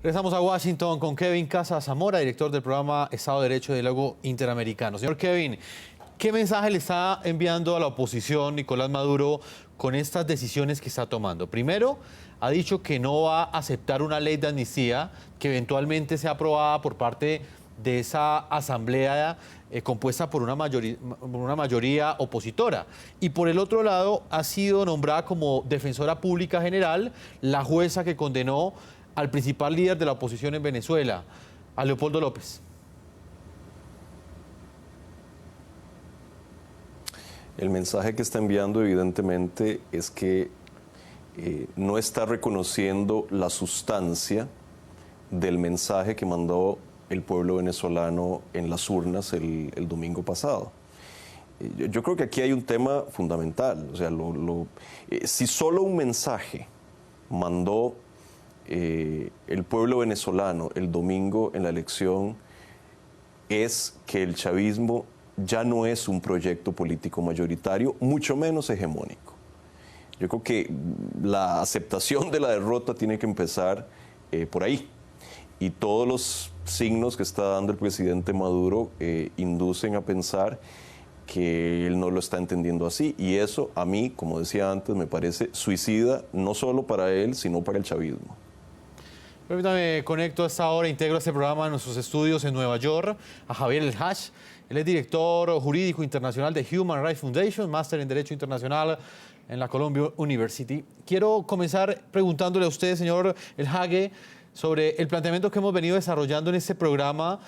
Regresamos a Washington con Kevin Casas Zamora, director del programa Estado de Derecho y Diálogo Interamericano. Señor Kevin, ¿qué mensaje le está enviando a la oposición Nicolás Maduro con estas decisiones que está tomando? Primero, ha dicho que no va a aceptar una ley de amnistía que eventualmente sea aprobada por parte de esa asamblea compuesta por una mayoría opositora. Y por el otro lado, ha sido nombrada como defensora pública general la jueza que condenó al principal líder de la oposición en Venezuela, a Leopoldo López. El mensaje que está enviando evidentemente es que no está reconociendo la sustancia del mensaje que mandó el pueblo venezolano en las urnas el domingo pasado. Yo creo que aquí hay un tema fundamental. O sea, si solo un mensaje mandó el pueblo venezolano el domingo en la elección, es que el chavismo ya no es un proyecto político mayoritario, mucho menos hegemónico. Yo creo que la aceptación de la derrota tiene que empezar por ahí. Y todos los signos que está dando el presidente Maduro inducen a pensar que él no lo está entendiendo así. Y eso, a mí, como decía antes, me parece suicida, no solo para él, sino para el chavismo. Permítame, conecto a esta hora, integro este programa en nuestros estudios en Nueva York a Javier El Haj. Él es director jurídico internacional de Human Rights Foundation, máster en Derecho Internacional en la Columbia University. Quiero comenzar preguntándole a usted, señor El Haj, sobre el planteamiento que hemos venido desarrollando en este programa,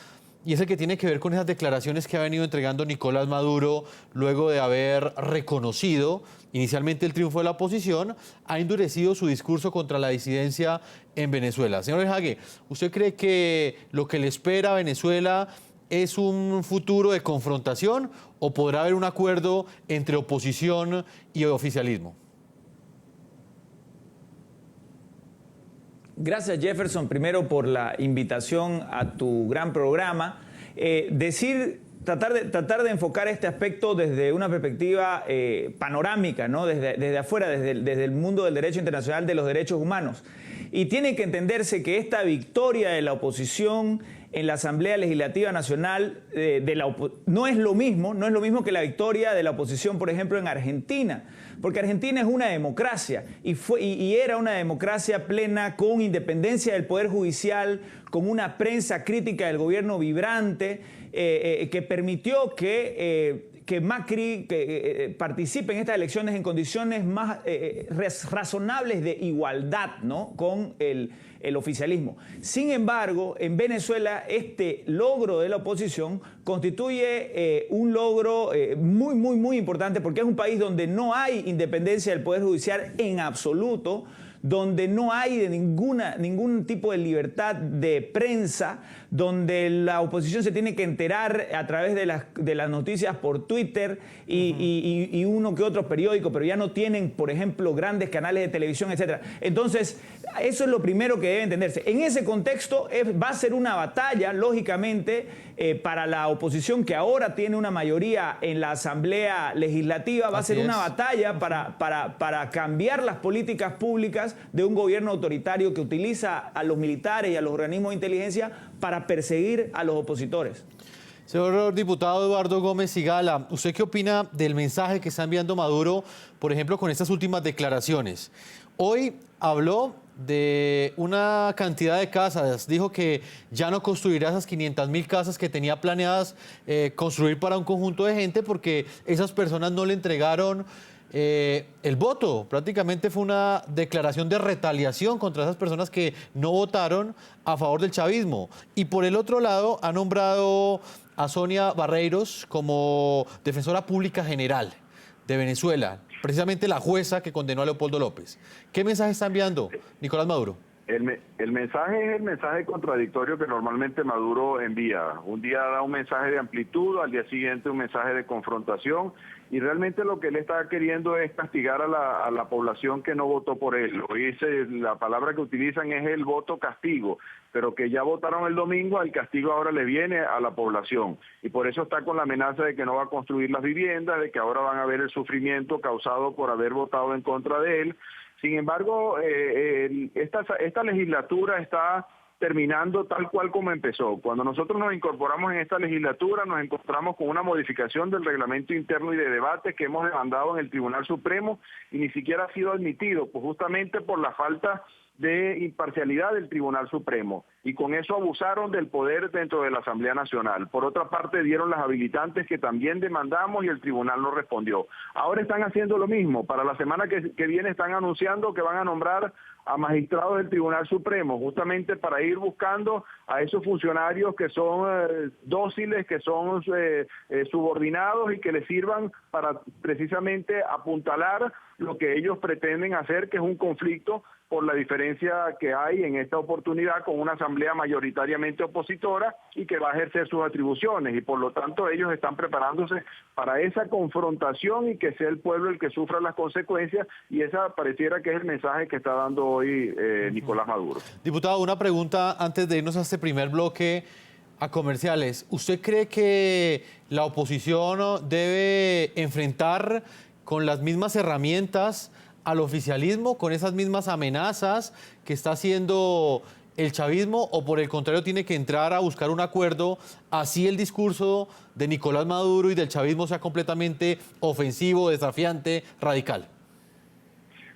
y es el que tiene que ver con esas declaraciones que ha venido entregando Nicolás Maduro luego de haber reconocido inicialmente el triunfo de la oposición, ha endurecido su discurso contra la disidencia en Venezuela. Señor El Haj, ¿usted cree que lo que le espera a Venezuela es un futuro de confrontación o podrá haber un acuerdo entre oposición y oficialismo? Gracias, Jefferson, primero por la invitación a tu gran programa. Tratar de enfocar este aspecto desde una perspectiva panorámica, ¿no? Desde afuera, desde el mundo del derecho internacional de los derechos humanos. Y tiene que entenderse que esta victoria de la oposición en la Asamblea Legislativa Nacional no es lo mismo que la victoria de la oposición, por ejemplo, en Argentina, porque Argentina es una democracia y era una democracia plena, con independencia del Poder Judicial, con una prensa crítica del gobierno vibrante, que permitió que Macri participe en estas elecciones en condiciones más razonables de igualdad, ¿no?, con el oficialismo. Sin embargo, en Venezuela este logro de la oposición constituye un logro muy importante, porque es un país donde no hay independencia del Poder Judicial en absoluto, donde no hay ningún tipo de libertad de prensa, donde la oposición se tiene que enterar a través de las noticias por Twitter y uno que otro periódico, pero ya no tienen, por ejemplo, grandes canales de televisión, etc. Entonces, eso es lo primero que debe entenderse. En ese contexto va a ser una batalla, lógicamente, para la oposición, que ahora tiene una mayoría en la Asamblea Legislativa. Va a ser una batalla para cambiar las políticas públicas de un gobierno autoritario que utiliza a los militares y a los organismos de inteligencia para perseguir a los opositores. Señor diputado Eduardo Gómez Sigala, ¿usted qué opina del mensaje que está enviando Maduro, por ejemplo, con estas últimas declaraciones? Hoy habló de una cantidad de casas, dijo que ya no construirá esas 500.000 casas que tenía planeadas construir para un conjunto de gente, porque esas personas no le entregaron el voto. Prácticamente fue una declaración de retaliación contra esas personas que no votaron a favor del chavismo. Y por el otro lado ha nombrado a Sonia Barreiros como defensora pública general de Venezuela, precisamente la jueza que condenó a Leopoldo López. ¿Qué mensaje está enviando Nicolás Maduro? El mensaje es el mensaje contradictorio que normalmente Maduro envía. Un día da un mensaje de amplitud, al día siguiente un mensaje de confrontación, y realmente lo que él está queriendo es castigar a la población que no votó por él. Hoy la palabra que utilizan es el voto castigo, pero que ya votaron el domingo, el castigo ahora le viene a la población. Y por eso está con la amenaza de que no va a construir las viviendas, de que ahora van a ver el sufrimiento causado por haber votado en contra de él. Sin embargo, esta legislatura está terminando tal cual como empezó. Cuando nosotros nos incorporamos en esta legislatura, nos encontramos con una modificación del reglamento interno y de debate que hemos demandado en el Tribunal Supremo y ni siquiera ha sido admitido, pues justamente por la falta de imparcialidad del Tribunal Supremo, y con eso abusaron del poder dentro de la Asamblea Nacional. Por otra parte, dieron las habilitantes que también demandamos y el tribunal no respondió. Ahora están haciendo lo mismo. Para la semana que viene están anunciando que van a nombrar a magistrados del Tribunal Supremo, justamente para ir buscando a esos funcionarios que son dóciles, que son subordinados y que les sirvan para precisamente apuntalar lo que ellos pretenden hacer, que es un conflicto por la diferencia que hay en esta oportunidad con una asamblea mayoritariamente opositora y que va a ejercer sus atribuciones, y por lo tanto ellos están preparándose para esa confrontación y que sea el pueblo el que sufra las consecuencias, y esa pareciera que es el mensaje que está dando hoy Nicolás Maduro. Diputado, una pregunta antes de irnos a este primer bloque a comerciales. ¿Usted cree que la oposición debe enfrentar con las mismas herramientas al oficialismo, con esas mismas amenazas que está haciendo el chavismo, o por el contrario tiene que entrar a buscar un acuerdo, así el discurso de Nicolás Maduro y del chavismo sea completamente ofensivo, desafiante, radical?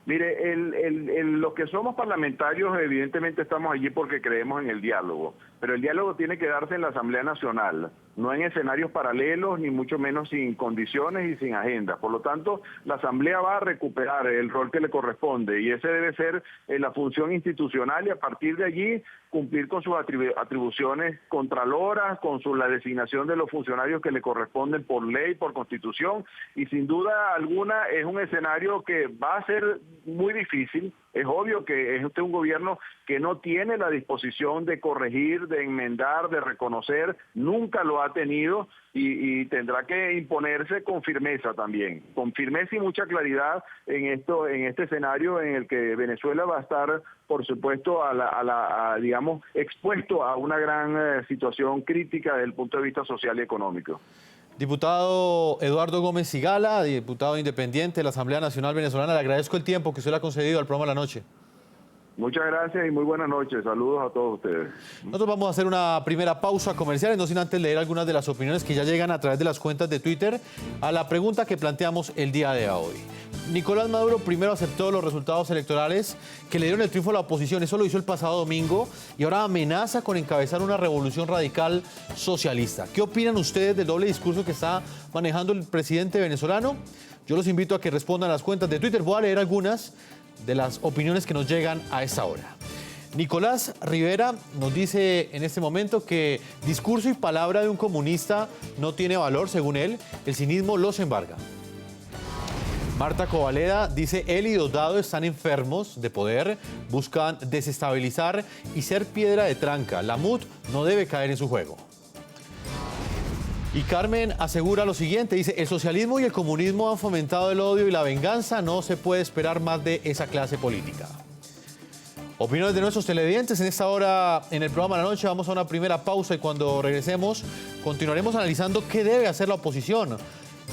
Mire, los que somos parlamentarios evidentemente estamos allí porque creemos en el diálogo, pero el diálogo tiene que darse en la Asamblea Nacional, no en escenarios paralelos, ni mucho menos sin condiciones y sin agenda. Por lo tanto, la Asamblea va a recuperar el rol que le corresponde, y ese debe ser la función institucional, y a partir de allí cumplir con sus atribuciones contraloras, con la designación de los funcionarios que le corresponden por ley, por constitución, y sin duda alguna es un escenario que va a ser muy difícil. Es obvio que es usted un gobierno que no tiene la disposición de corregir, de enmendar, de reconocer, nunca lo ha tenido, y tendrá que imponerse con firmeza también, con firmeza y mucha claridad en este escenario en el que Venezuela va a estar, por supuesto, digamos, expuesto a una gran situación crítica desde el punto de vista social y económico. Diputado Eduardo Gómez Sigala, diputado independiente de la Asamblea Nacional Venezolana, le agradezco el tiempo que usted le ha concedido al programa de la noche. Muchas gracias y muy buenas noches. Saludos a todos ustedes. Nosotros vamos a hacer una primera pausa comercial, no sin antes leer algunas de las opiniones que ya llegan a través de las cuentas de Twitter a la pregunta que planteamos el día de hoy. Nicolás Maduro primero aceptó los resultados electorales que le dieron el triunfo a la oposición, eso lo hizo el pasado domingo, y ahora amenaza con encabezar una revolución radical socialista. ¿Qué opinan ustedes del doble discurso que está manejando el presidente venezolano? Yo los invito a que respondan a las cuentas de Twitter. Voy a leer algunas de las opiniones que nos llegan a esta hora. Nicolás Rivera nos dice en este momento que discurso y palabra de un comunista no tiene valor, según él, el cinismo los embarga. Marta Covaleda dice, él y Diosdado están enfermos de poder, buscan desestabilizar y ser piedra de tranca. La MUD no debe caer en su juego. Y Carmen asegura lo siguiente, dice, el socialismo y el comunismo han fomentado el odio y la venganza, no se puede esperar más de esa clase política. Opiniones de nuestros televidentes en esta hora en el programa de la noche. Vamos a una primera pausa y cuando regresemos continuaremos analizando qué debe hacer la oposición.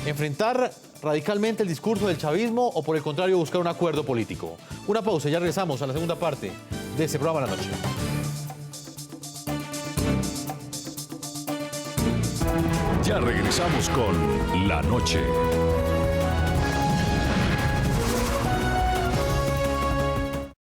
¿Enfrentar radicalmente el discurso del chavismo o por el contrario buscar un acuerdo político? Una pausa y ya regresamos a la segunda parte de este programa de la noche. Ya regresamos con La Noche.